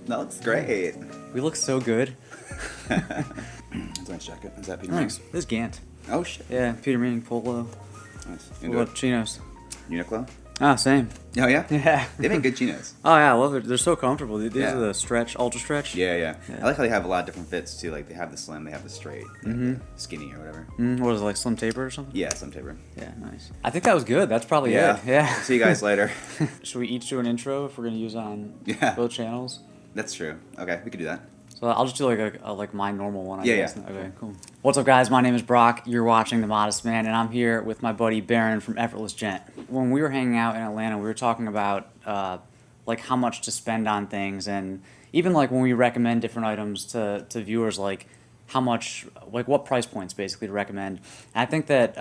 That looks great. We look so good. That's a nice jacket. Is that Peter Nice. Manning? This is Gant. Oh, shit. Yeah, Peter Manning polo. Nice. What about chinos? Uniqlo? Ah, same. Oh, yeah? Yeah. They make good chinos. Oh yeah, I love it. They're so comfortable. These Yeah. are the stretch, ultra stretch. Yeah. I like how they have a lot of different fits, too. Like, they have the slim, they have the straight, they have the skinny or whatever. What is it, like slim taper or something? Yeah, some taper. Yeah, nice. I think that was good. That's probably Yeah. it. Yeah. See you guys later. Should we each do an intro if we're gonna use on Yeah. both channels? That's true. Okay, we could do that. So I'll just do like my normal one. I Yeah, guess. yeah. Okay, cool. What's up, guys? My name is Brock. You're watching The Modest Man, and I'm here with my buddy Barron from Effortless Gent. When we were hanging out in Atlanta, we were talking about like how much to spend on things, and even like when we recommend different items to viewers, like how much, like what price points basically to recommend. And I think that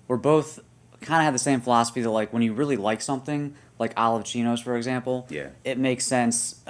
we're both kind of have the same philosophy that like when you really like something, like olive chinos, for example, Yeah. it makes sense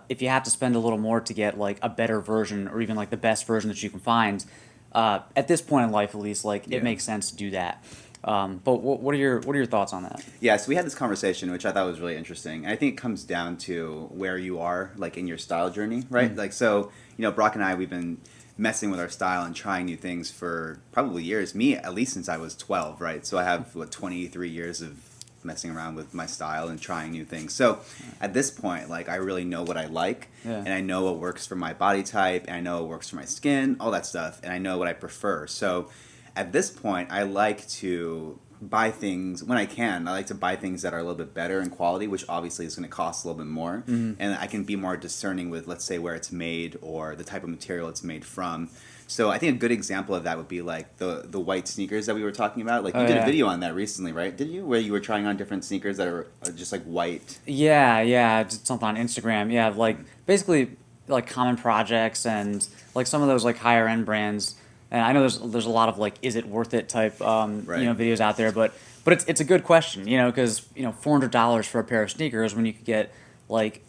if you have to spend a little more to get like a better version or even like the best version that you can find. At this point in life, at least, like Yeah. it makes sense to do that. But what are your thoughts on that? Yeah, so we had this conversation, which I thought was really interesting. And I think it comes down to where you are, like, in your style journey, right? Like, so, Brock and I, we've been messing with our style and trying new things for probably years. Me, at least since I was 12, right? So I have, 23 years of messing around with my style and trying new things. So at this point, like, I really know what I like, and I know what works for my body type, and I know what works for my skin, all that stuff, and I know what I prefer. So at this point, I like to buy things when I can. I like to buy things that are a little bit better in quality, which obviously is going to cost a little bit more. And I can be more discerning with, let's say, where it's made or the type of material it's made from. So I think a good example of that would be like the white sneakers that we were talking about. Like you did a video on that recently, right? Did you? Where you were trying on different sneakers that are just like white. Yeah, I did something on Instagram. Yeah, like basically like common projects and like some of those like higher end brands. And I know there's a lot of like, is it worth it type videos out there, but it's a good question, because $400 for a pair of sneakers when you could get like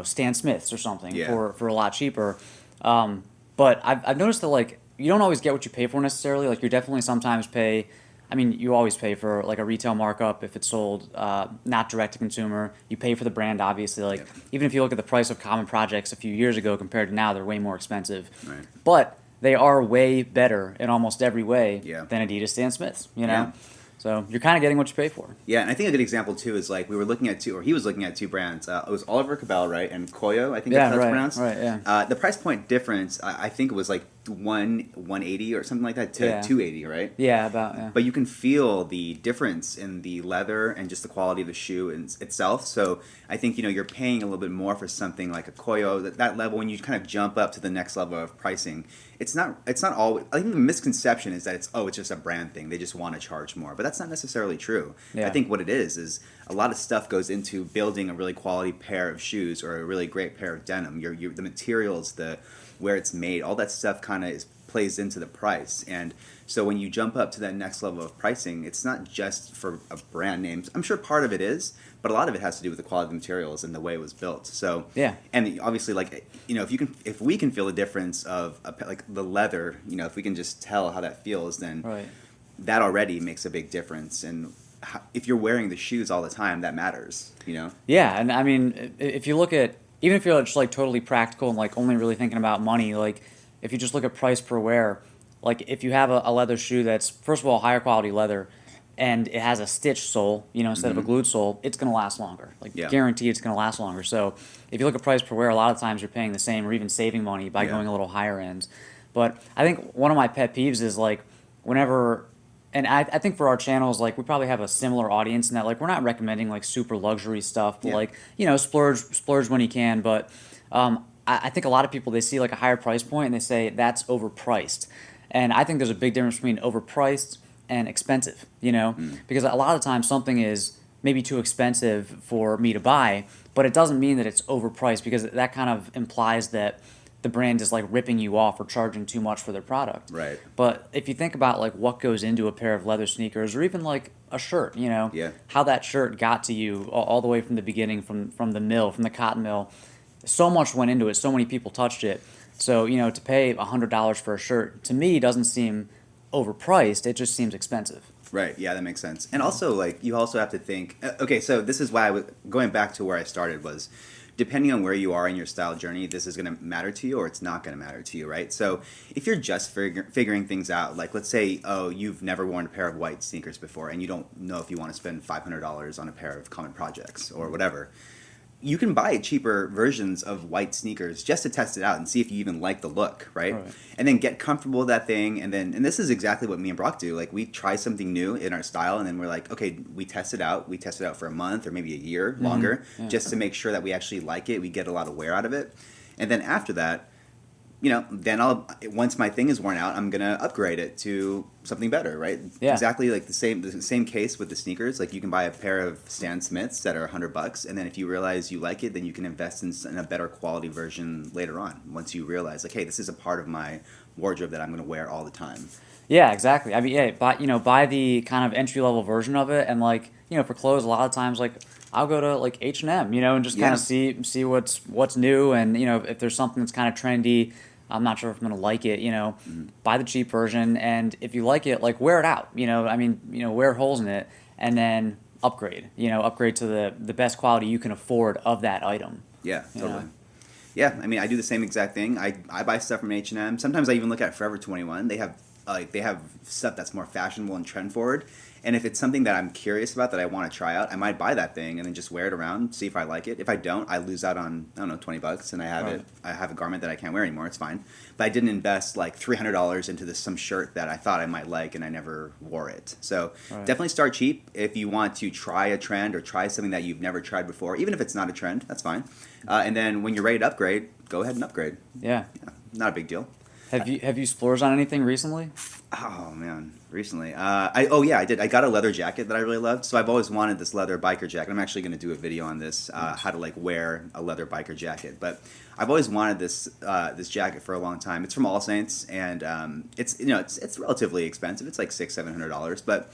Stan Smiths or something for a lot cheaper. But I've noticed that like you don't always get what you pay for necessarily. Like you definitely sometimes pay. I mean, you always pay for like a retail markup if it's sold not direct to consumer. You pay for the brand, obviously. Like even if you look at the price of common projects a few years ago compared to now, they're way more expensive. Right. But they are way better in almost every way than Adidas Stan Smiths, Yeah. So you're kind of getting what you pay for. Yeah, and I think a good example too is like we were looking at he was looking at two brands. It was Oliver Cabell, right, and Koyo. I think that's pronounced. Right, yeah. The price point difference, I think it was like 180 or something like that to 280, right? Yeah, about. Yeah. But you can feel the difference in the leather and just the quality of the shoe itself. So I think you're paying a little bit more for something like a Koyo. That level, when you kind of jump up to the next level of pricing, it's not always. I think the misconception is that it's just a brand thing. They just want to charge more, but that's not necessarily true. Yeah. I think what it is a lot of stuff goes into building a really quality pair of shoes or a really great pair of denim. The materials, where it's made, all that stuff kind of plays into the price. And so when you jump up to that next level of pricing, it's not just for a brand name. I'm sure part of it is, but a lot of it has to do with the quality of the materials and the way it was built. So and obviously, like if we can feel the difference of like the leather, if we can just tell how that feels, then that already makes a big difference. And if you're wearing the shoes all the time, that matters. Yeah, and I mean, if you look at, even if you're just like totally practical and like only really thinking about money, like if you just look at price per wear, like if you have a leather shoe that's first of all higher quality leather and it has a stitched sole, instead of a glued sole, it's going to last longer. Like guaranteed it's going to last longer. So if you look at price per wear, a lot of times you're paying the same or even saving money by going a little higher end. But I think one of my pet peeves is like whenever, and I think for our channels, like we probably have a similar audience in that like we're not recommending like super luxury stuff, but like, splurge when you can. But I think a lot of people, they see like a higher price point and they say that's overpriced. And I think there's a big difference between overpriced and expensive, because a lot of times something is maybe too expensive for me to buy, but it doesn't mean that it's overpriced because that kind of implies that the brand is like ripping you off or charging too much for their product. Right. But if you think about like what goes into a pair of leather sneakers or even like a shirt, how that shirt got to you all the way from the beginning, from the mill, from the cotton mill, so much went into it. So many people touched it. So, to pay $100 for a shirt, to me, doesn't seem overpriced. It just seems expensive. Right. Yeah, that makes sense. And also, like, you also have to think, okay, so this is why I was going back to where I started was depending on where you are in your style journey, this is going to matter to you or it's not going to matter to you, right? So if you're just figuring things out, like let's say, oh, you've never worn a pair of white sneakers before and you don't know if you want to spend $500 on a pair of Common Projects or whatever, you can buy cheaper versions of white sneakers just to test it out and see if you even like the look, right? And then get comfortable with that thing. And this is exactly what me and Brock do. Like we try something new in our style and then we're like, okay, we test it out. We test it out for a month or maybe a year longer just to make sure that we actually like it. We get a lot of wear out of it. And then after that, you know, then once my thing is worn out, I'm gonna upgrade it to something better, right? Yeah. Exactly like the same case with the sneakers. Like you can buy a pair of Stan Smiths that are $100, and then if you realize you like it, then you can invest in a better quality version later on. Once you realize, like, hey, this is a part of my wardrobe that I'm gonna wear all the time. Yeah, exactly. I mean, yeah, buy the kind of entry level version of it, and like, you know, for clothes, a lot of times, like, I'll go to like H&M, you know, and just kind of see what's new, and you know, if there's something that's kind of trendy. I'm not sure if I'm going to like it, you know, buy the cheap version. And if you like it, like wear it out, you know, I mean, you know, wear holes in it and then upgrade to the best quality you can afford of that item. Yeah, totally. Yeah, I mean, I do the same exact thing. I buy stuff from H&M. Sometimes I even look at Forever 21. They have stuff that's more fashionable and trend forward. And if it's something that I'm curious about that I want to try out, I might buy that thing and then just wear it around, see if I like it. If I don't, I lose out on, I don't know, $20 and I have a garment that I can't wear anymore. It's fine. But I didn't invest like $300 into some shirt that I thought I might like and I never wore it. So definitely start cheap if you want to try a trend or try something that you've never tried before. Even if it's not a trend, that's fine. And then when you're ready to upgrade, go ahead and upgrade. Yeah. Not a big deal. Have you splurged on anything recently? Oh man, recently. I did. I got a leather jacket that I really loved. So I've always wanted this leather biker jacket. I'm actually going to do a video on this, how to like wear a leather biker jacket. But I've always wanted this jacket for a long time. It's from All Saints, and it's relatively expensive. It's like $600-700, but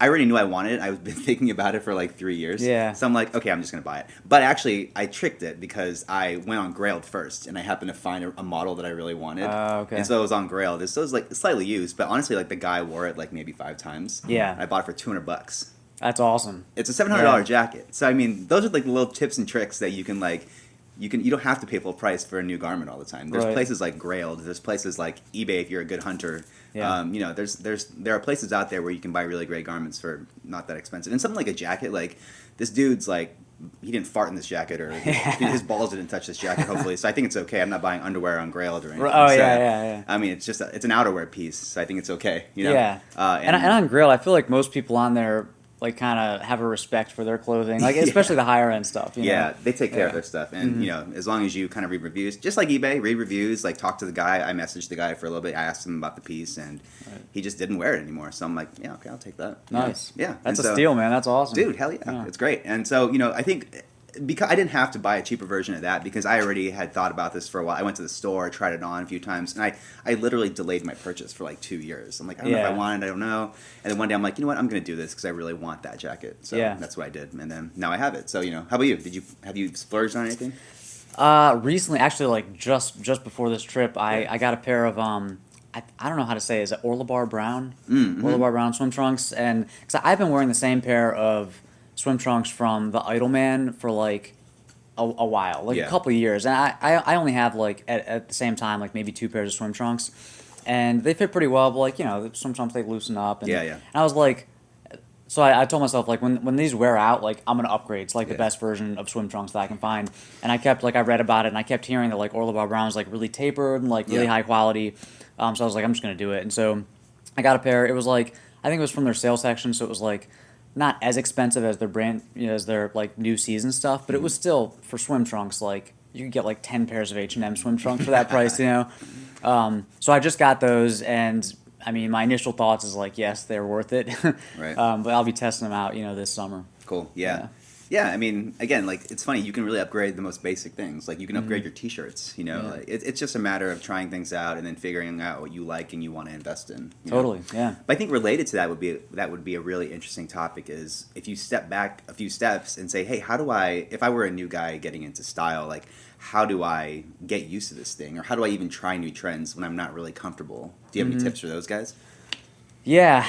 I already knew I wanted it. I've been thinking about it for like 3 years. Yeah. So I'm like, okay, I'm just going to buy it. But actually, I tricked it because I went on Grailed first, and I happened to find a model that I really wanted. Okay. And so it was on Grailed. So it was like slightly used, but honestly, like the guy wore it like maybe 5 times. Yeah. I bought it for $200. That's awesome. It's a $700 jacket. So I mean, those are like the little tips and tricks that you can like. You don't have to pay full price for a new garment all the time. There's places like Grailed. There's places like eBay if you're a good hunter. Yeah. There are places out there where you can buy really great garments for not that expensive. And something like a jacket, like this dude's like, he didn't fart in this jacket or his balls didn't touch this jacket, hopefully. So I think it's okay. I'm not buying underwear on Grailed or anything. Oh, so, yeah. I mean, it's just it's an outerwear piece, so I think it's okay. You know? Yeah. And on Grailed, I feel like most people on there like kind of have a respect for their clothing, like especially the higher end stuff. You know? They take care of their stuff, and you know, as long as you kind of read reviews, just like eBay, read reviews, like talk to the guy. I messaged the guy for a little bit. I asked him about the piece, and he just didn't wear it anymore. So I'm like, yeah, okay, I'll take that. Nice. Yeah, that's a steal, man. That's awesome, dude. Hell yeah, it's great. And so I think. Because I didn't have to buy a cheaper version of that because I already had thought about this for a while. I went to the store, tried it on a few times, and I literally delayed my purchase for like 2 years. I'm like, I don't know if I want it, I don't know. And then one day I'm like, you know what, I'm going to do this because I really want that jacket. So that's what I did. And then now I have it. So, how about you? Have you splurged on anything? Recently, actually, like just before this trip, I got a pair of I don't know how to say, is it Orlebar Brown? Orlebar Brown swim trunks. And because I've been wearing the same pair of swim trunks from the Idleman for like a while, like a couple of years, and I only have like at the same time like maybe 2 pairs of swim trunks, and they fit pretty well, but like the swim trunks, they loosen up, and and I was like, so I told myself like when these wear out, like I'm gonna upgrade to like the best version of swim trunks that I can find, and I kept I read about it and I kept hearing that like Orlebar Brown is like really tapered and like really high quality, so I was like, I'm just gonna do it, and so I got a pair. It was like, I think it was from their sales section, so it was like not as expensive as their brand, as their like new season stuff, but it was still for swim trunks. Like you could get like 10 pairs of H&M swim trunks for that price, So I just got those, and I mean, my initial thoughts is like, yes, they're worth it. Right. But I'll be testing them out, this summer. Cool. Yeah, I mean, again, like, it's funny, you can really upgrade the most basic things. Like, you can upgrade your T-shirts, Like, it's just a matter of trying things out and then figuring out what you like and you want to invest in. Totally, yeah. But I think related to that would be a really interesting topic is if you step back a few steps and say, hey, if I were a new guy getting into style, like, how do I get used to this thing? Or how do I even try new trends when I'm not really comfortable? Do you have any tips for those guys? Yeah,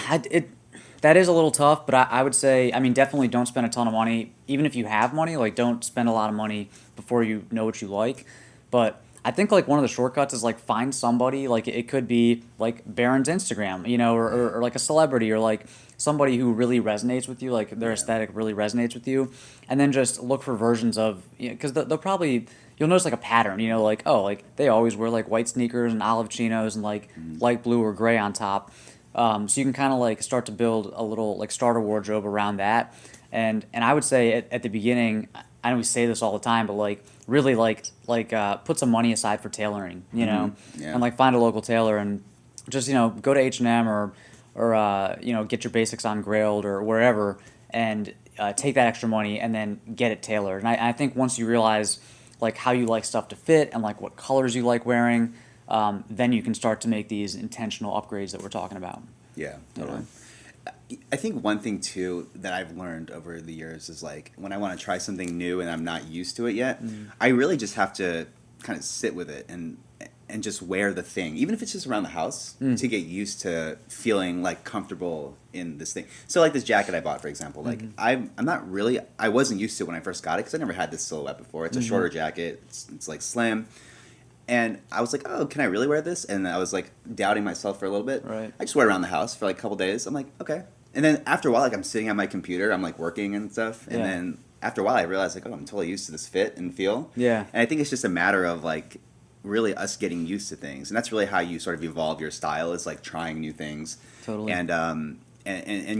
that is a little tough, but I would say, I mean, definitely don't spend a ton of money. Even if you have money, like, don't spend a lot of money before you know what you like. But I think, like, one of the shortcuts is, like, find somebody, like, it could be, like, Barron's Instagram, you know, or like, a celebrity, or, like, somebody who really resonates with you, like, their aesthetic really resonates with you, and then just look for versions of, you know, because they'll probably, you'll notice, like, a pattern, you know, like, oh, like, they always wear, like, white sneakers and olive chinos and, like, light blue or gray on top. So you can kind of, like, start to build a little, like, starter wardrobe around that. And I would say at the beginning, I know we say this all the time, but, like, really, put some money aside for tailoring, you know, Yeah. and, like, find a local tailor and just, you know, go to H&M or you know, get your basics on Grailed or wherever, and take that extra money and then get it tailored. And I think once you realize, like, how you like stuff to fit and, like, what colors you like wearing, then you can start to make these intentional upgrades that we're talking about. Yeah, totally. I think one thing too that I've learned over the years is, like, when I want to try something new and I'm not used to it yet, I really just have to kind of sit with it and just wear the thing, even if it's just around the house, to get used to feeling, like, comfortable in this thing. So, like, this jacket I bought, for example, like, I'm not really, I wasn't used to it when I first got it because I never had this silhouette before. It's a shorter jacket. It's like slim. And I was like, oh, can I really wear this? And I was, like, doubting myself for a little bit. Right. I just wear it around the house for, like, a couple days. I'm like, okay. And then after a while, like, I'm sitting at my computer, I'm, like, working and stuff. And then after a while, I realized, like, oh, I'm totally used to this fit and feel. Yeah. And I think it's just a matter of, like, really us getting used to things. And that's really how you sort of evolve your style, is, like, trying new things. Totally. And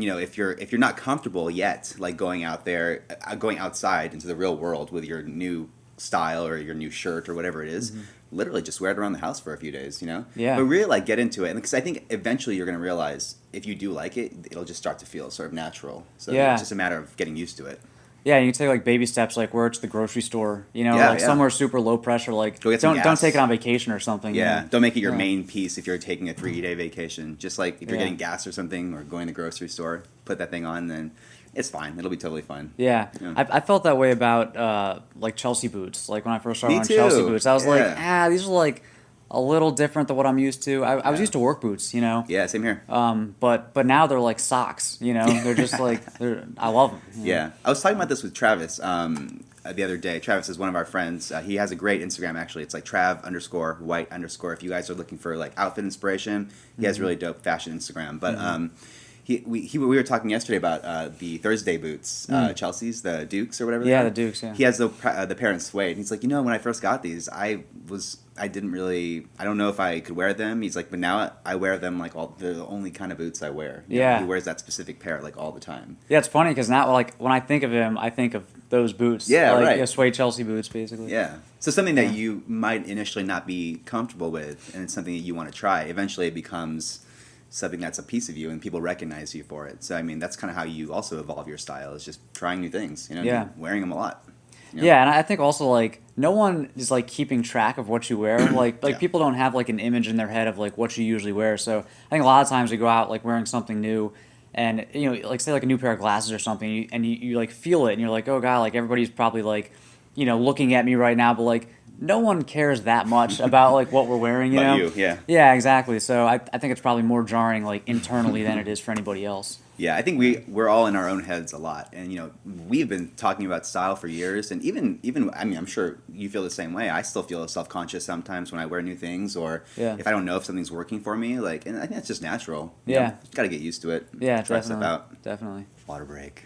you know, if you're not comfortable yet, like, going outside into the real world with your new style or your new shirt or whatever it is, literally just wear it around the house for a few days, you know? Yeah. But really, like, get into it. And because I think eventually you're going to realize if you do like it, it'll just start to feel sort of natural. So it's just a matter of getting used to it. Yeah, you can take, like, baby steps, like, where it's the grocery store, you know, Yeah, somewhere super low pressure, like, Go get some don't gas. take it on vacation or something. Yeah, you know? don't make it your Yeah. main piece if you're taking a 3-day vacation. Just like if you're Yeah. getting gas or something or going to the grocery store, put that thing on, then it's fine. It'll be totally fine. Yeah. Yeah. I felt that way about, like, Chelsea boots. Like, when I first started Me wearing too. Chelsea boots, I was like, Yeah. these are, like, a little different than what I'm used to. I was Yeah. used to work boots, you know? Yeah, same here. But now they're like socks, you know? They're just like, I love them. You know? Yeah, I was talking about this with Travis the other day. Travis is one of our friends. He has a great Instagram, actually. It's like Trav_White_. If you guys are looking for, like, outfit inspiration, he has really dope fashion Instagram. But we were talking yesterday about the Thursday boots, Chelsea's, the Dukes or whatever. Yeah, the Dukes. Yeah. He has the parent suede. And he's like, you know, when I first got these, I don't know if I could wear them. He's like, but now I wear them, like, they're the only kind of boots I wear. You know, he wears that specific pair, like, all the time. Yeah, it's funny because now, like, when I think of him, I think of those boots. Yeah, like, right. Yeah, suede Chelsea boots, basically. Yeah. So something that you might initially not be comfortable with, and it's something that you want to try, eventually it becomes something that's a piece of you, and people recognize you for it. So, I mean, that's kind of how you also evolve your style, is just trying new things, you know, Yeah. wearing them a lot. You know? Yeah, and I think also, like, no one is, like, keeping track of what you wear. Like Yeah. people don't have, like, an image in their head of, like, what you usually wear. So I think a lot of times we go out, like, wearing something new, and, you know, like, say, like, a new pair of glasses or something, and you like, feel it, and you're like, oh, God, like, everybody's probably, like, you know, looking at me right now, but, like, no one cares that much about, like, what we're wearing, you know? You, yeah. Yeah, exactly. So I think it's probably more jarring, like, internally than it is for anybody else. Yeah, I think we're all in our own heads a lot, and, you know, we've been talking about style for years, and even I mean, I'm sure you feel the same way. I still feel self-conscious sometimes when I wear new things, or if I don't know if something's working for me, like, and I think that's just natural. You know, got to get used to it. Yeah, try definitely. stuff out. Definitely. Water break.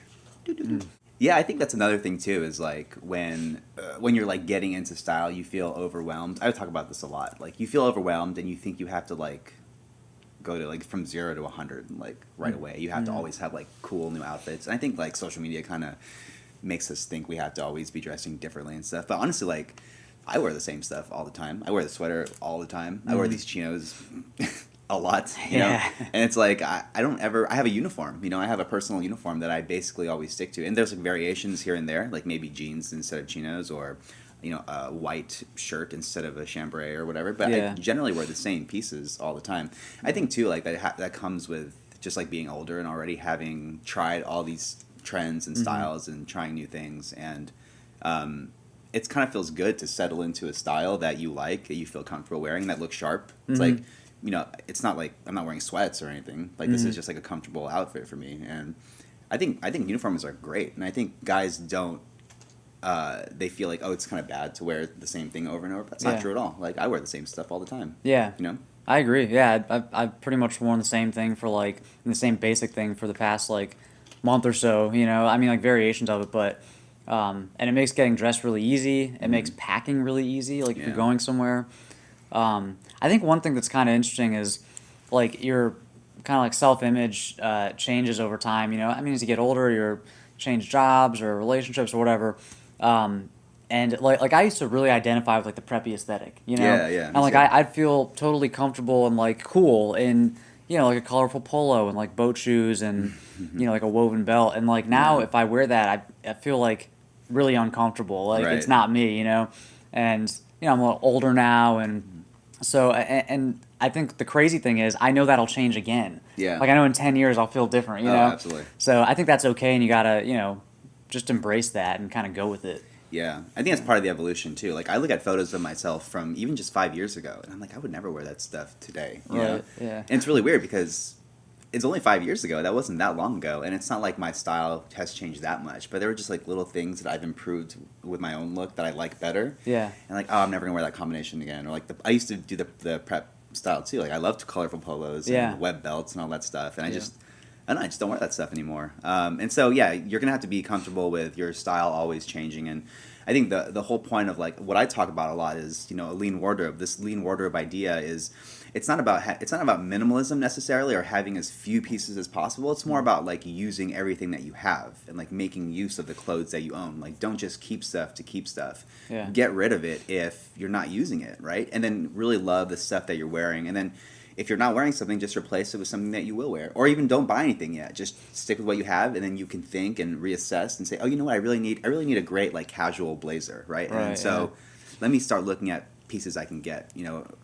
Yeah, I think that's another thing too. Is like when you're like getting into style, you feel overwhelmed. I talk about this a lot. Like you feel overwhelmed, and you think you have to like go to like from 0 to 100 like right away. You have to always have like cool new outfits. And I think like social media kind of makes us think we have to always be dressing differently and stuff. But honestly, like I wear the same stuff all the time. I wear the sweater all the time. I wear these chinos a lot, you know? And it's like, I have a uniform, you know, I have a personal uniform that I basically always stick to. And there's like variations here and there, like maybe jeans instead of chinos, or, you know, a white shirt instead of a chambray or whatever. But I generally wear the same pieces all the time. I think too, like that comes with just like being older and already having tried all these trends and styles and trying new things. And it kind of feels good to settle into a style that you like, that you feel comfortable wearing, that looks sharp. It's like, it's not like I'm not wearing sweats or anything. Like this is just like a comfortable outfit for me, and I think uniforms are great, and I think guys don't. They feel like, oh, it's kind of bad to wear the same thing over and over. That's not true at all. Like I wear the same stuff all the time. Yeah. You know. I agree. Yeah, I've pretty much worn the same thing for like the same basic thing for the past like month or so. I mean like variations of it, but and it makes getting dressed really easy. It makes packing really easy. Like if you're going somewhere. I think one thing that's kind of interesting is like your kind of like self-image changes over time. I mean as you get older, you change jobs or relationships or whatever. And like I used to really identify with like the preppy aesthetic, Yeah, yeah. And like I'd feel totally comfortable and like cool in like a colorful polo and like boat shoes and like a woven belt. And like now if I wear that, I feel like really uncomfortable. Like it's not me, And I'm a little older now, and so and I think the crazy thing is I know that'll change again. Yeah. Like I know in 10 years I'll feel different. You know. Absolutely. So I think that's okay, and you gotta just embrace that and kind of go with it. Yeah, I think that's part of the evolution too. Like I look at photos of myself from even just 5 years ago, and I'm like, I would never wear that stuff today. You know? Yeah. And it's really weird because it's only 5 years ago. That wasn't that long ago, and it's not like my style has changed that much. But there were just like little things that I've improved with my own look that I like better. Yeah. And like, oh, I'm never gonna wear that combination again. Or like I used to do the prep style too. Like I loved colorful polos and web belts and all that stuff, and I don't know, I just don't wear that stuff anymore. And so, yeah, you're going to have to be comfortable with your style always changing. And I think the whole point of, like, what I talk about a lot is, a lean wardrobe. This lean wardrobe idea is, it's not about minimalism necessarily or having as few pieces as possible. It's more about, like, using everything that you have and, like, making use of the clothes that you own. Like, don't just keep stuff to keep stuff. Yeah. Get rid of it if you're not using it, right? And then really love the stuff that you're wearing. And then if you're not wearing something, just replace it with something that you will wear. Or even don't buy anything yet. Just stick with what you have, and then you can think and reassess and say, oh, you know what, I really need a great, like, casual blazer, right? And so let me start looking at pieces I can get,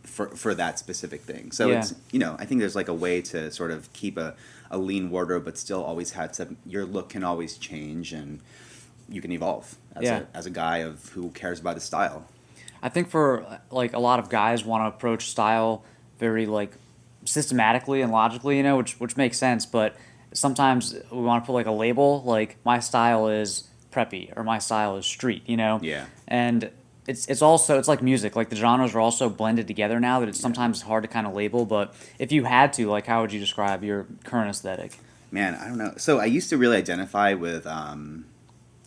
for that specific thing. So it's, I think there's like a way to sort of keep a lean wardrobe, but still always have some, your look can always change, and you can evolve as a guy who cares about his style. I think for like a lot of guys want to approach style very like systematically and logically, which makes sense, but sometimes we want to put like a label, like my style is preppy or my style is street, Yeah. And it's also, it's like music, like the genres are also blended together now that it's sometimes hard to kind of label. But if you had to, like, how would you describe your current aesthetic? Man, I don't know. So I used to really identify with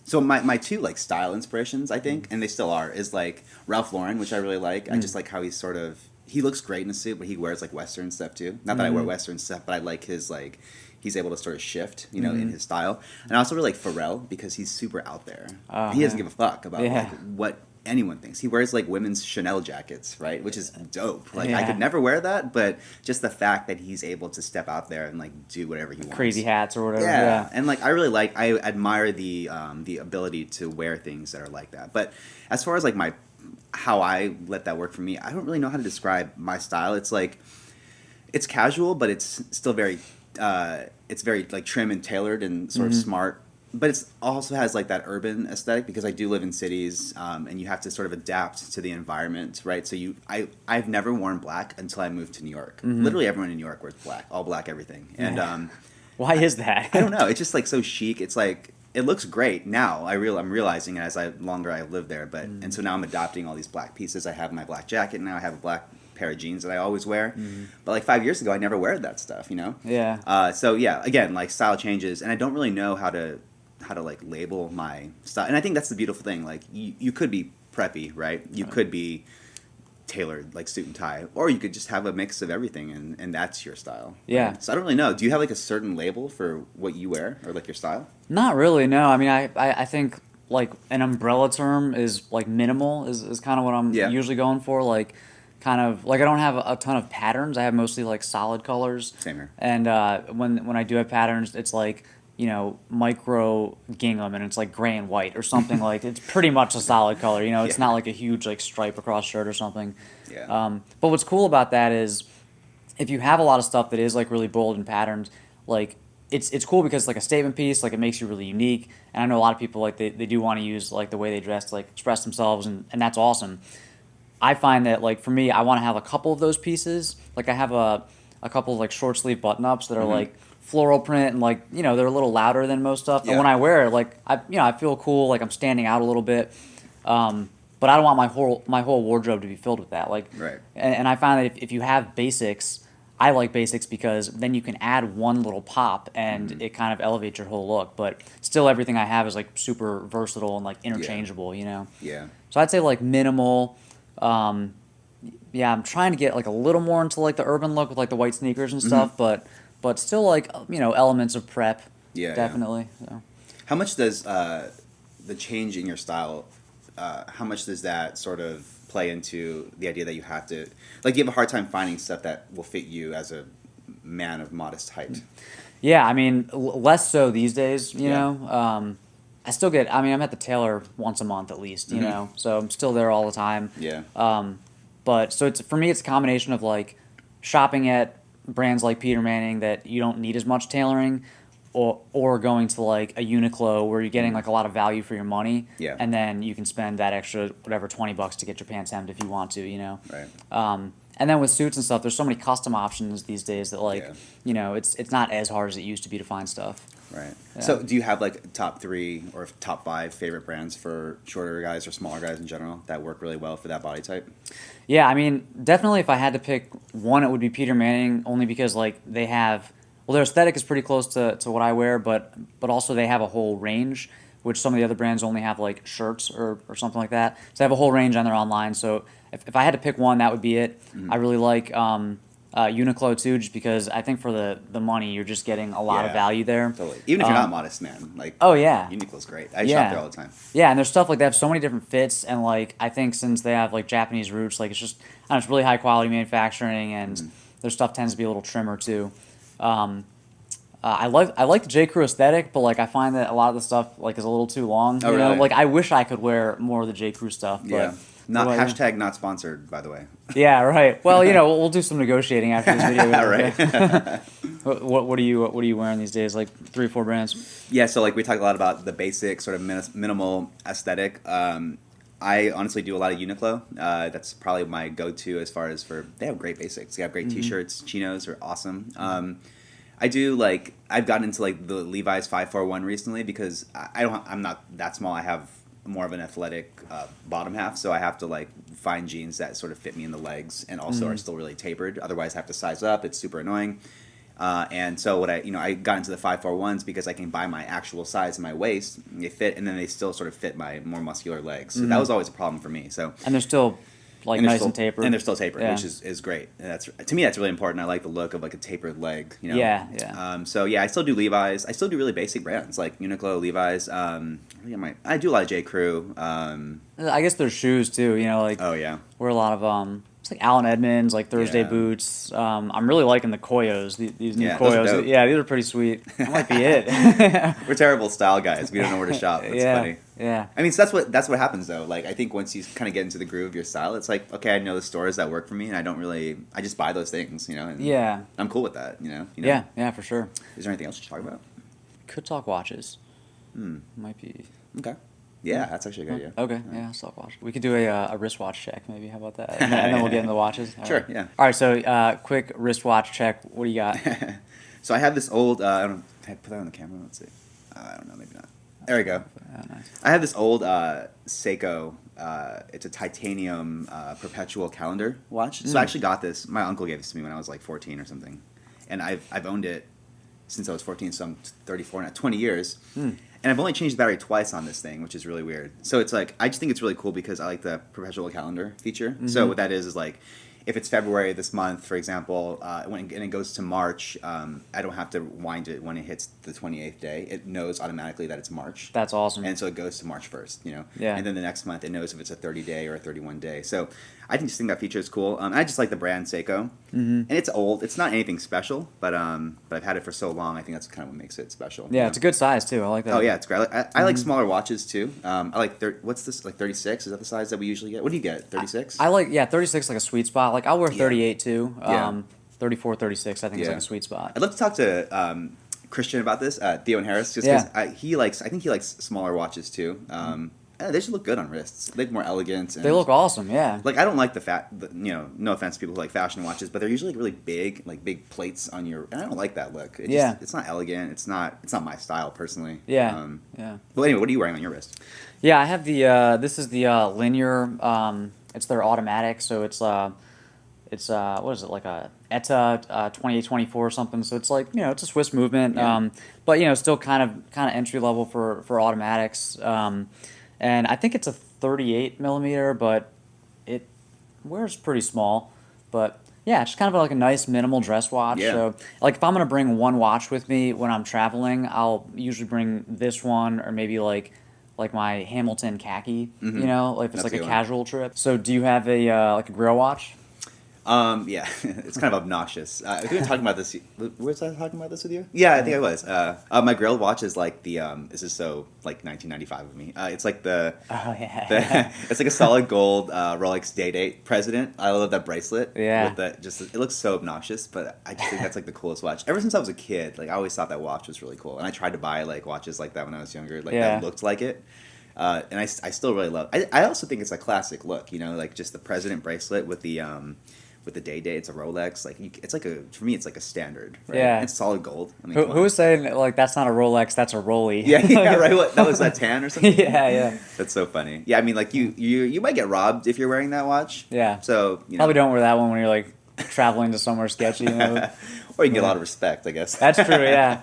so my two, like, style inspirations, I think, and they still are, is like Ralph Lauren, which I really like. I just like how he looks great in a suit, but he wears like Western stuff too. Not that I wear Western stuff, but I like his, like, he's able to sort of shift, in his style. And I also really like Pharrell because he's super out there. He doesn't give a fuck about like what anyone thinks. He wears like women's Chanel jackets, right? Which is dope. Like I could never wear that, but just the fact that he's able to step out there and like do whatever he wants. Crazy hats or whatever. Yeah. And like I admire the ability to wear things that are like that. But as far as like how I let that work for me, I don't really know how to describe my style. It's like, it's casual, but it's still very, it's very like trim and tailored and sort of smart. But it also has like that urban aesthetic because I do live in cities, and you have to sort of adapt to the environment, right? So I've never worn black until I moved to New York. Literally everyone in New York wears black, all black everything. And why is that? I don't know. It's just like so chic. It's like, it looks great now. I'm realizing as longer I live there, but and so now I'm adopting all these black pieces. I have my black jacket now. I have a black pair of jeans that I always wear. But like 5 years ago, I never wear that stuff. Yeah. So yeah, again, like style changes, and I don't really know how to like label my style. And I think that's the beautiful thing. Like you could be preppy, right? You could be tailored, like suit and tie, or you could just have a mix of everything, and that's your style. Yeah. Right? So I don't really know. Do you have like a certain label for what you wear or like your style? Not really, no. I mean, I think like an umbrella term is like minimal is kind of what I'm usually going for. Like kind of like I don't have a ton of patterns. I have mostly like solid colors. Same here. And when I do have patterns, it's like micro gingham, and it's like gray and white or something. Like it's pretty much a solid color. It's not like a huge like stripe across shirt or something. Yeah. But what's cool about that is if you have a lot of stuff that is like really bold and patterned, like it's cool because it's like a statement piece, like it makes you really unique. And I know a lot of people like they do want to use like the way they dress to like express themselves, and that's awesome. I find that like for me, I want to have a couple of those pieces. Like I have a couple of like short sleeve button ups that are like floral print and like they're a little louder than most stuff. And when I wear it, like I feel cool, like I'm standing out a little bit. But I don't want my whole wardrobe to be filled with that. Like, Right. And I find that if you have basics, I like basics because then you can add one little pop and it kind of elevates your whole look. But still, everything I have is like super versatile and like interchangeable. Yeah. So I'd say like minimal. Yeah, I'm trying to get like a little more into like the urban look with like the white sneakers and stuff, but still like elements of prep. Yeah. Definitely. Yeah. So. How much does the change in your style? How much does that sort of play into the idea that you have to, like, do you have a hard time finding stuff that will fit you as a man of modest height? Yeah, I mean, less so these days, you know. I still get, I mean, I'm at the tailor once a month at least, you know, so I'm still there all the time. Yeah. But so for me, it's a combination of like shopping at brands like Peter Manning that you don't need as much tailoring, or going to like a Uniqlo where you're getting like a lot of value for your money, Yeah. and then you can spend that extra whatever $20 to get your pants hemmed if you want to, you know. Right. And then with suits and stuff, there's so many custom options these days that like Yeah. it's not as hard as it used to be to find stuff. Right. Yeah. So, do you have like top 3 or top 5 favorite brands for shorter guys or smaller guys in general that work really well for that body type? Yeah, I mean, definitely if I had to pick one, it would be Peter Manning, only because like they have, well, their aesthetic is pretty close to what I wear, but also they have a whole range, which some of the other brands only have like shirts or something like that. So they have a whole range on their online. So if I had to pick one, that would be it. I really like Uniqlo too, just because I think for the money, you're just getting a lot of value there. Totally. Even if you're not modest, man. Like, oh yeah, Uniqlo's great. I shop there all the time. Yeah, and there's stuff like they have so many different fits, and like I think since they have like Japanese roots, like it's just I don't know, it's really high quality manufacturing, and their stuff tends to be a little trimmer too. I like the J. Crew aesthetic, but like I find that a lot of the stuff like is a little too long. Oh, you know, really? like I wish I could wear more of the J. Crew stuff. But Yeah. Not what about you? hashtag not sponsored, by the way. Yeah, right. Well, we'll do some negotiating after this video. Right. What are you wearing these days? Like 3 or 4 brands? Yeah, so like we talk a lot about the basic sort of minimal aesthetic. I honestly do a lot of Uniqlo. That's probably my go-to as far as they have great basics. They have great T-shirts. Chinos are awesome. I've gotten into like the Levi's 541 recently because I'm not that small. I have more of an athletic bottom half, so I have to like find jeans that sort of fit me in the legs and also are still really tapered. Otherwise, I have to size up. It's super annoying. And so what I got into the 541s because I can buy my actual size in my waist. They fit, and then they still sort of fit my more muscular legs. So that was always a problem for me. So And they're still like nice and tapered. and they're still tapered, Yeah. which is great. And that's to me that's really important. I like the look of like a tapered leg. You know? Yeah. So yeah, I still do Levi's. I still do really basic brands like Uniqlo, Levi's. I do a lot of J. Crew. I guess there's shoes too. Like Oh yeah. wear a lot of it's like Allen Edmonds, like Thursday Yeah. boots. I'm really liking the Koyos. These new Yeah, those are Koyos. dope. Yeah, these are pretty sweet. That might be it. We're terrible style guys. We don't know where to shop. It's funny. Yeah. I mean, so that's what happens though. Like, I think once you kind of get into the groove of your style, it's like, okay, I know the stores that work for me, and I just buy those things, And Yeah. I'm cool with that, Yeah, for sure. Is there anything else you should talk about? Could talk watches. Might be. Okay. Yeah, that's actually a good idea. Okay, yeah, let's talk watch. We could do a wristwatch check, maybe. How about that? And then we'll get into the watches. All Sure, right. yeah. All right, so quick wristwatch check. What do you got? So I have this old. I don't. Can I put that on the camera? Let's see. I don't know. Maybe not. There we go. Oh, nice. I have this old Seiko. It's a titanium perpetual calendar watch. So I actually got this. My uncle gave this to me when I was like 14 or something, and I've owned it since I was 14. So I'm 34 now, 20 years. And I've only changed the battery twice on this thing, which is really weird. So it's like, I just think it's really cool because I like the perpetual calendar feature. So what that is like, if it's February this month, for example, and it goes to March, I don't have to wind it when it hits the 28th day. It knows automatically that it's March. That's awesome. And so it goes to March 1st, Yeah. And then the next month it knows if it's a 30-day or a 31-day. So I just think that feature is cool. I just like the brand Seiko. And it's old. It's not anything special, but I've had it for so long. I think that's kind of what makes it special. Yeah, it's a good size too. I like that. Oh yeah, it's great. I like smaller watches too. I like what's this, like 36? Is that the size that we usually get? What do you get? 36? I like 36 like a sweet spot. Like I'll wear 38 too. Yeah. 34, 36 I think is like a sweet spot. I'd love to talk to Christian about this, Theo and Harris, just because I think he likes smaller watches too. They should look good on wrists. They look more elegant. And, They look awesome, yeah. like I don't like no offense to people who like fashion watches, but they're usually like really big, like big plates on your. And I don't like that look. It's not elegant. It's not my style personally. Yeah. But anyway, what are you wearing on your wrist? Yeah, I have the this is the linear. It's their automatic, so it's what is it, like a ETA 2824 or something. So it's like, it's a Swiss movement, but still kind of entry level for automatics. And I think it's a 38 millimeter, but it wears pretty small. But yeah, it's just kind of like a nice minimal dress watch. Yeah. So like if I'm gonna bring one watch with me when I'm traveling, I'll usually bring this one, or maybe like my Hamilton khaki, like if it's That's like a a good one. casual trip. So do you have a like a grill watch? Yeah, it's kind of obnoxious. I think we were talking about this. Was I talking about this with you? Yeah, I think I was. My grill watch is like the. This is so like 1995 of me. It's like Oh yeah. it's like a solid gold Rolex Day-Date President. I love that bracelet. Yeah. It looks so obnoxious, but I just think that's like the coolest watch. Ever since I was a kid, like I always thought that watch was really cool, and I tried to buy like watches like that when I was younger, like that looked like it. And I still really love. I also think it's a classic look. Like just the President bracelet with the Day-Date. It's a Rolex. For me, it's like a standard. Right? Yeah. It's solid gold. I mean, Who was saying like that's not a Rolex, that's a Rolly? Yeah, right. What, that was that tan or something? Yeah. That's so funny. Yeah, I mean, like you might get robbed if you're wearing that watch. Yeah. So Probably don't wear that one when you're like traveling to somewhere sketchy. Or you can get a lot of respect, I guess. That's true. Yeah.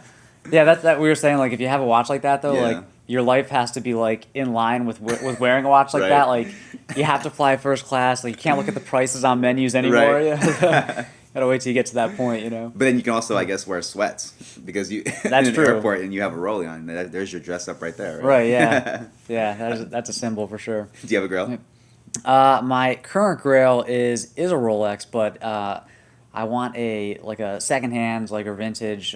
Yeah. That we were saying, like if you have a watch like that though, like your life has to be like in line with wearing a watch like Right. that. Like you have to fly first class. Like you can't look at the prices on menus anymore. Right. Yeah. Gotta wait till you get to that point, But then you can also, I guess, wear sweats because you That's in true. an airport and you have a rollie on. There's your dress up right there. Right. Yeah. Yeah. That's a symbol for sure. Do you have a grill? My current grail is a Rolex, but I want a secondhand, like a vintage,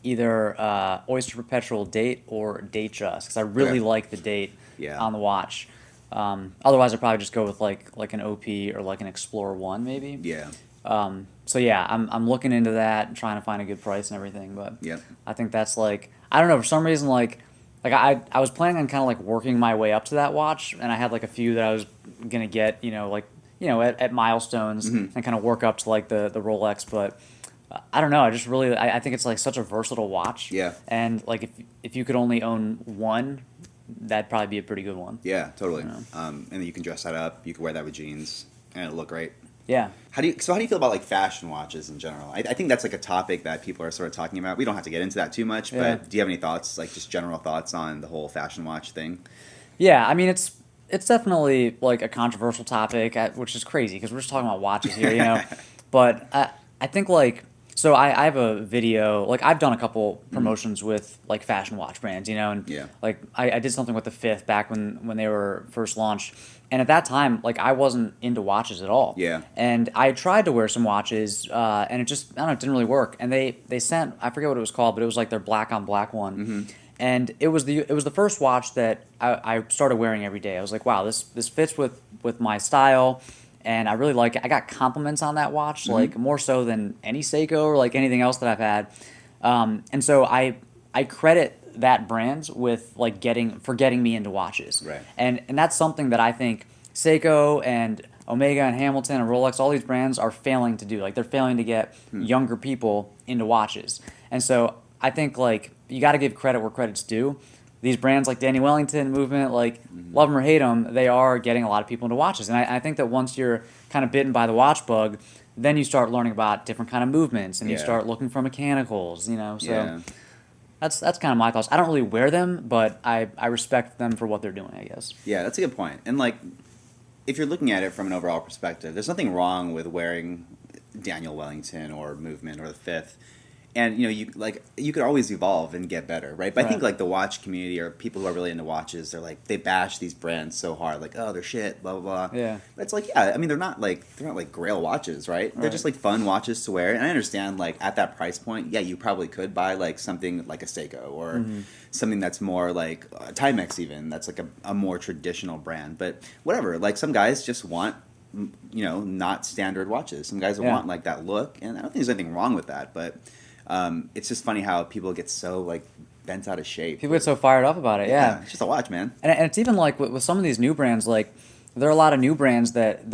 either Oyster Perpetual date or Datejust, because I really like the date on the watch. Otherwise, I'd probably just go with like an OP or like an Explorer 1 maybe. Yeah. So yeah, I'm looking into that and trying to find a good price and everything, but Yep. I think that's like, I don't know, for some reason like I was planning on kind of like working my way up to that watch, and I had like a few that I was gonna get, at milestones and kind of work up to like the Rolex, but I don't know. I just really I think it's like such a versatile watch. Yeah. And like if you could only own one, that'd probably be a pretty good one. Yeah, totally. And then you can dress that up. You can wear that with jeans, and it'll look great. Yeah. How do you feel about like fashion watches in general? I think that's like a topic that people are sort of talking about. We don't have to get into that too much, but do you have any thoughts, like just general thoughts on the whole fashion watch thing? Yeah, I mean it's definitely like a controversial topic, which is crazy because we're just talking about watches here, But I think like, so I have a video, like I've done a couple promotions with like fashion watch brands, and like I did something with the Fifth back when they were first launched. And at that time, like I wasn't into watches at all. Yeah. And I tried to wear some watches, and it just, I don't know, it didn't really work. And they sent, I forget what it was called, but it was like their black on black one. And it was the first watch that I started wearing every day. I was like, wow, this fits with my style, and I really like it. I got compliments on that watch, like more so than any Seiko or like anything else that I've had. And so I credit that brand with like getting me into watches. Right. And that's something that I think Seiko and Omega and Hamilton and Rolex, all these brands are failing to do. Like they're failing to get younger people into watches. And so I think like you got to give credit where credit's due. These brands like Danny Wellington movement, like love them or hate them, they are getting a lot of people into watches. And I think that once you're kind of bitten by the watch bug, then you start learning about different kind of movements and you start looking for mechanicals, so that's kind of my thoughts. I don't really wear them, but I respect them for what they're doing, I guess. Yeah, that's a good point. And like, if you're looking at it from an overall perspective, there's nothing wrong with wearing Daniel Wellington or Movement or the Fifth. And you could always evolve and get better, right? But I think like the watch community or people who are really into watches, they're like they bash these brands so hard, like they're shit, blah blah blah. Yeah. But it's like I mean they're not like Grail watches, right? They're just like fun watches to wear. And I understand like at that price point, you probably could buy like something like a Seiko or something that's more like a Timex even. That's like a more traditional brand. But whatever, like some guys just want not standard watches. Some guys want like that look, and I don't think there's anything wrong with that, but. It's just funny how people get so like bent out of shape. People get so fired up about it. Yeah. It's just a watch, man. And it's even like with some of these new brands, like there are a lot of new brands that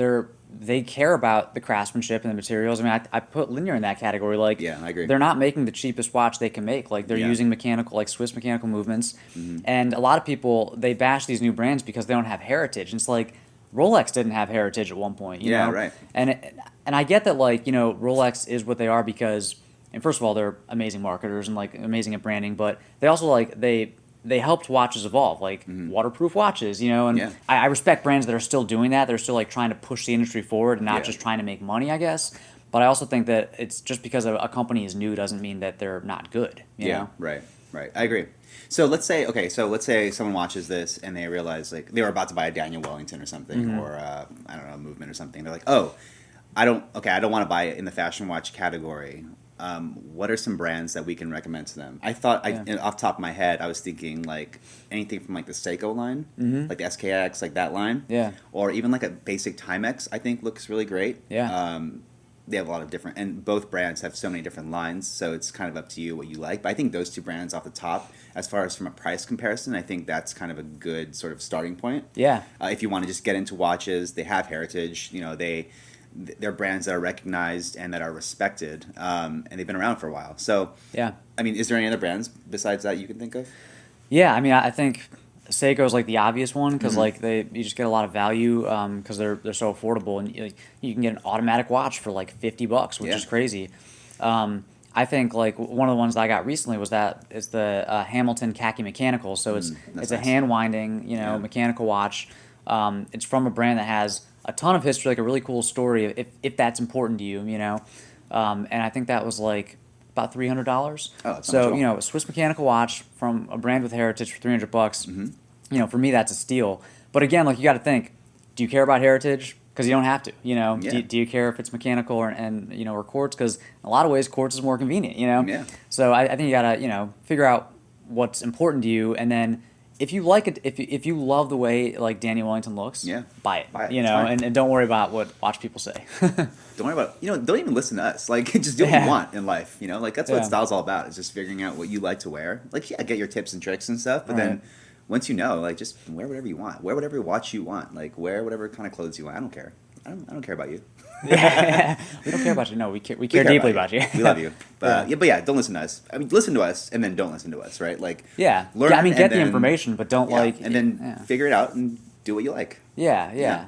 they care about the craftsmanship and the materials. I mean, I put Linear in that category. Like, yeah, I agree. They're not making the cheapest watch they can make. Like, they're using mechanical, like Swiss mechanical movements. And a lot of people, they bash these new brands because they don't have heritage. And it's like, Rolex didn't have heritage at one point, you know? Right. And I get that, like, you know, Rolex is what they are because, and first of all, they're amazing marketers and, like, amazing at branding, but they also, like, they helped watches evolve, like waterproof watches, you know, and I respect brands that are still doing that. They're still like trying to push the industry forward and not just trying to make money, I guess. But I also think that it's just because a company is new doesn't mean that they're not good. You know? Right. I agree. So let's say someone watches this and they realize like they were about to buy a Daniel Wellington or something, or I don't know, a Movement or something. They're like, oh, I don't want to buy it in the fashion watch category. What are some brands that we can recommend to them? I thought, off the top of my head, I was thinking like anything from like the Seiko line, like the SKX, like that line, or even like a basic Timex. I think looks really great. They have a lot of different, and both brands have so many different lines, so it's kind of up to you what you like. But I think those two brands off the top, as far as from a price comparison, I think that's kind of a good sort of starting point. If you want to just get into watches, they have heritage. You know, they're brands that are recognized and that are respected, and they've been around for a while. So, I mean, is there any other brands besides that you can think of? Yeah, I mean, I think Seiko is like the obvious one because like you just get a lot of value because they're so affordable, and you can get an automatic watch for like $50, which is crazy. I think like one of the ones that I got recently was the Hamilton Khaki Mechanical. So it's a hand winding mechanical watch. It's from a brand that has a ton of history, like a really cool story, if that's important to you, you know. And I think that was like about $300. Oh, so a Swiss mechanical watch from a brand with heritage for $300. You know, for me that's a steal. But again, like you got to think, do you care about heritage? Because you don't have to. You know, do you care if it's mechanical or quartz? Because in a lot of ways, quartz is more convenient. You know. So I think you got to figure out what's important to you, and then if you like it, if you love the way like Daniel Wellington looks, buy it. You know, and don't worry about what watch people say. Don't worry about don't even listen to us. Like just do what you want in life. You know, like that's what style's all about. It's just figuring out what you like to wear. Like get your tips and tricks and stuff, but then once you know, like just wear whatever you want. Wear whatever watch you want. Like wear whatever kind of clothes you want. I don't care. I don't care about you. We don't care about you. No, we care deeply about you. We love you. But don't listen to us. I mean, listen to us and then don't listen to us, right? Like learn. I mean, get the information, but don't and then figure it out and do what you like. Yeah.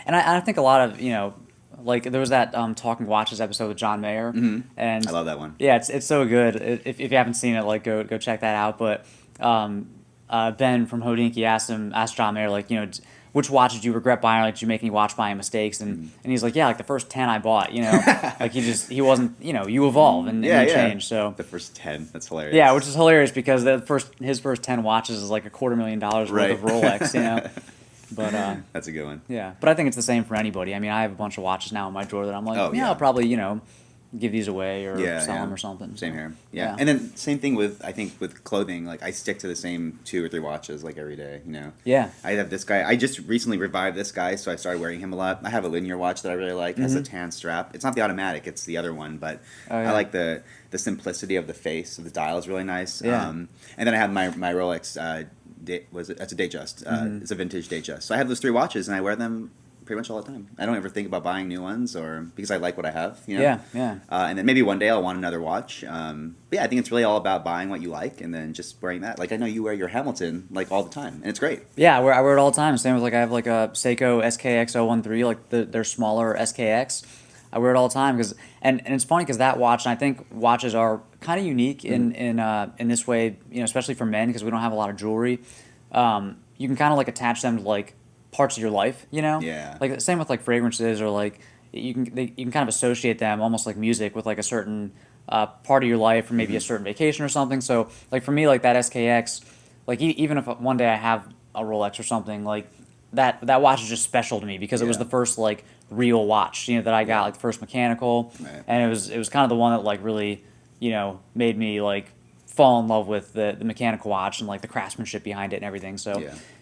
And I think a lot of like there was that Talking Watches episode with John Mayer, and I love that one. Yeah, it's so good. If you haven't seen it, like go check that out. But Ben from Hodinkee asked John Mayer like which watches do you regret buying? Like, did you make any watch buying mistakes? And he's like, yeah, like the first 10 I bought, like he wasn't, you evolve and you change. So the first 10, that's hilarious. Yeah, which is hilarious because his first 10 watches is like $250,000 worth of Rolex, But that's a good one. Yeah, but I think it's the same for anybody. I mean, I have a bunch of watches now in my drawer that I'm like, I'll probably give these away or sell them or something. Same here. Yeah. And then same thing with clothing. Like I stick to the same 2 or 3 watches like every day. Yeah. I have this guy. I just recently revived this guy, so I started wearing him a lot. I have a Linear watch that I really like. It has a tan strap. It's not the automatic. It's the other one, but I like the simplicity of the face. The dial is really nice. Yeah. And then I have my Rolex. That's a Datejust. It's a vintage Datejust. So I have those 3 watches, and I wear them pretty much all the time. I don't ever think about buying new ones, or because I like what I have. Yeah. And then maybe one day I'll want another watch. But yeah, I think it's really all about buying what you like and then just wearing that. Like I know you wear your Hamilton like all the time, and it's great. Yeah, I wear it all the time. Same with I have like a Seiko SKX 013, like their smaller SKX. I wear it all the time and it's funny because that watch, and I think watches are kind of unique in this way, especially for men because we don't have a lot of jewelry. You can kind of like attach them to like parts of your life, Yeah. Like same with like fragrances or like you can kind of associate them almost like music with like a certain part of your life or maybe a certain vacation or something. So like for me, like that SKX, like even if one day I have a Rolex or something, like that watch is just special to me because it was the first like real watch, that I got, like the first mechanical, and it was kind of the one that like really, made me like fall in love with the mechanical watch and like the craftsmanship behind it and everything. So,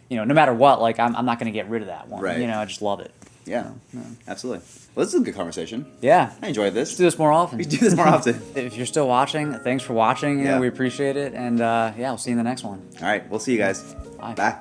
no matter what, like I'm not going to get rid of that one. Right. I just love it. Yeah, Yeah. absolutely. Well, this is a good conversation. Yeah. I enjoyed this. Let's do this more often. We do this more often. If you're still watching, thanks for watching. Yeah. We appreciate it. And yeah, we'll see you in the next one. All right, we'll see you guys. Bye. Bye.